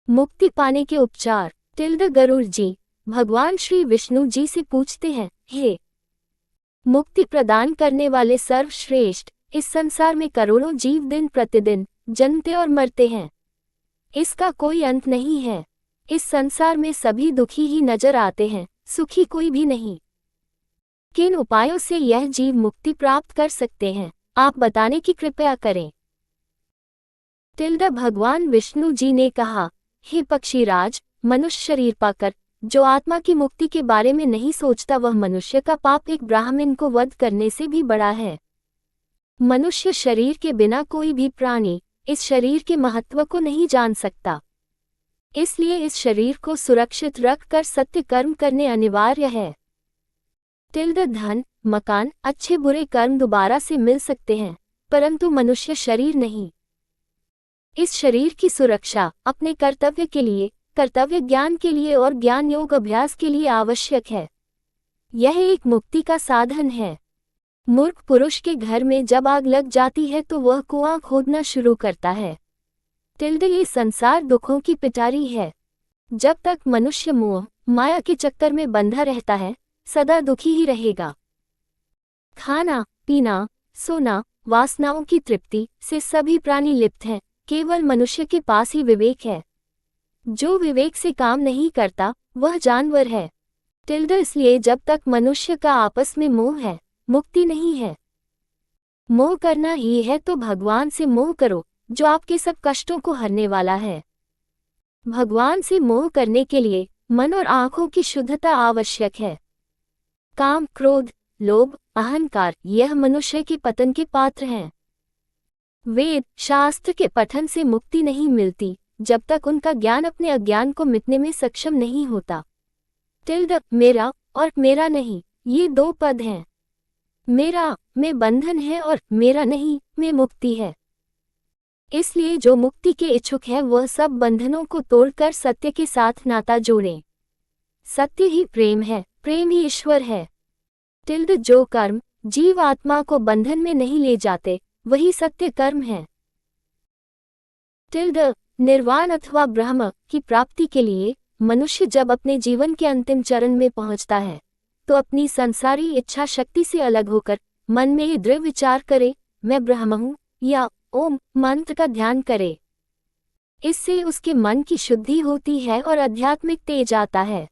मुक्ति पाने के उपचार। गरुड़ जी भगवान श्री विष्णु जी से पूछते हैं, हे मुक्ति प्रदान करने वाले सर्वश्रेष्ठ, इस संसार में करोड़ों जीव दिन प्रतिदिन जन्मते और मरते हैं। इसका कोई अंत नहीं है। इस संसार में सभी दुखी ही नजर आते हैं, सुखी कोई भी नहीं। किन उपायों से यह जीव मुक्ति प्राप्त कर सकते हैं, आप बताने की कृपया करें। भगवान विष्णु जी ने कहा, हे पक्षीराज, मनुष्य शरीर पाकर जो आत्मा की मुक्ति के बारे में नहीं सोचता, वह मनुष्य का पाप एक ब्राह्मण को वध करने से भी बड़ा है। मनुष्य शरीर के बिना कोई भी प्राणी इस शरीर के महत्व को नहीं जान सकता। इसलिए इस शरीर को सुरक्षित रखकर सत्य कर्म करने अनिवार्य है। धन, मकान, अच्छे बुरे कर्म दोबारा से मिल सकते हैं, परंतु मनुष्य शरीर नहीं। इस शरीर की सुरक्षा अपने कर्तव्य के लिए, कर्तव्य ज्ञान के लिए और ज्ञान योग अभ्यास के लिए आवश्यक है। यह एक मुक्ति का साधन है। मूर्ख पुरुष के घर में जब आग लग जाती है तो वह कुआं खोदना शुरू करता है। ये संसार दुखों की पिटारी है। जब तक मनुष्य मोह माया के चक्कर में बंधा रहता है, सदा दुखी ही रहेगा। खाना पीना सोना वासनाओं की तृप्ति से सभी प्राणी लिप्त हैं, केवल मनुष्य के पास ही विवेक है। जो विवेक से काम नहीं करता वह जानवर है। इसलिए जब तक मनुष्य का आपस में मोह है, मुक्ति नहीं है। मोह करना ही है तो भगवान से मोह करो, जो आपके सब कष्टों को हरने वाला है। भगवान से मोह करने के लिए मन और आंखों की शुद्धता आवश्यक है। काम, क्रोध, लोभ, अहंकार यह मनुष्य के पतन के पात्र हैं। वेद शास्त्र के पठन से मुक्ति नहीं मिलती जब तक उनका ज्ञान अपने अज्ञान को मिटने में सक्षम नहीं होता। मेरा और मेरा नहीं, ये दो पद हैं। मेरा में बंधन है और मेरा नहीं में मुक्ति है। इसलिए जो मुक्ति के इच्छुक है वह सब बंधनों को तोड़कर सत्य के साथ नाता जोड़ें। सत्य ही प्रेम है, प्रेम ही ईश्वर है। जो कर्म जीव आत्मा को बंधन में नहीं ले जाते वही सत्य कर्म है। निर्वाण अथवा ब्रह्म की प्राप्ति के लिए मनुष्य जब अपने जीवन के अंतिम चरण में पहुंचता है तो अपनी संसारी इच्छा शक्ति से अलग होकर मन में ये दृढ़ विचार करे, मैं ब्रह्म हूँ, या ओम मंत्र का ध्यान करे। इससे उसके मन की शुद्धि होती है और आध्यात्मिक तेज आता है।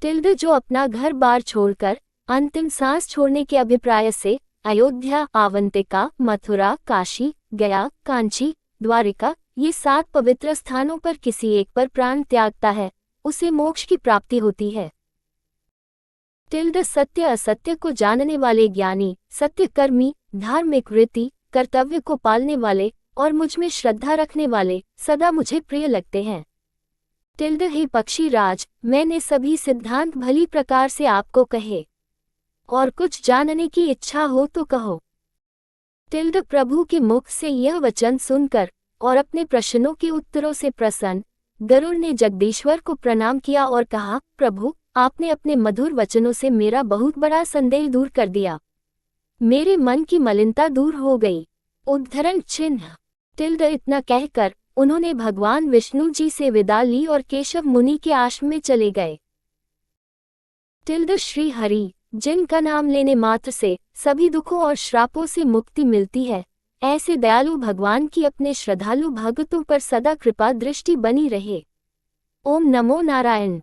जो अपना घर बार छोड़कर अंतिम सांस छोड़ने के अभिप्राय से अयोध्या, आवंतिका, मथुरा, काशी, गया, कांची, द्वारिका ये 7 पवित्र स्थानों पर किसी एक पर प्राण त्यागता है, उसे मोक्ष की प्राप्ति होती है। सत्य असत्य को जानने वाले ज्ञानी, सत्यकर्मी, धार्मिक रीति कर्तव्य को पालने वाले और मुझ में श्रद्धा रखने वाले सदा मुझे प्रिय लगते हैं। हे पक्षीराज, मैंने सभी सिद्धांत भली प्रकार से आपको कहे, और कुछ जानने की इच्छा हो तो कहो। प्रभु के मुख से यह वचन सुनकर और अपने प्रश्नों के उत्तरों से प्रसन्न गरुड़ ने जगदीश्वर को प्रणाम किया और कहा, प्रभु, आपने अपने मधुर वचनों से मेरा बहुत बड़ा संदेह दूर कर दिया। मेरे मन की मलिनता दूर हो गई। उद्धरण चिन्ह। इतना कहकर उन्होंने भगवान विष्णु जी से विदा ली और केशव मुनि के आश्रम में चले गए। श्री हरि, जिनका नाम लेने मात्र से सभी दुखों और श्रापों से मुक्ति मिलती है, ऐसे दयालु भगवान की अपने श्रद्धालु भक्तों पर सदा कृपा दृष्टि बनी रहे। ओम नमो नारायण।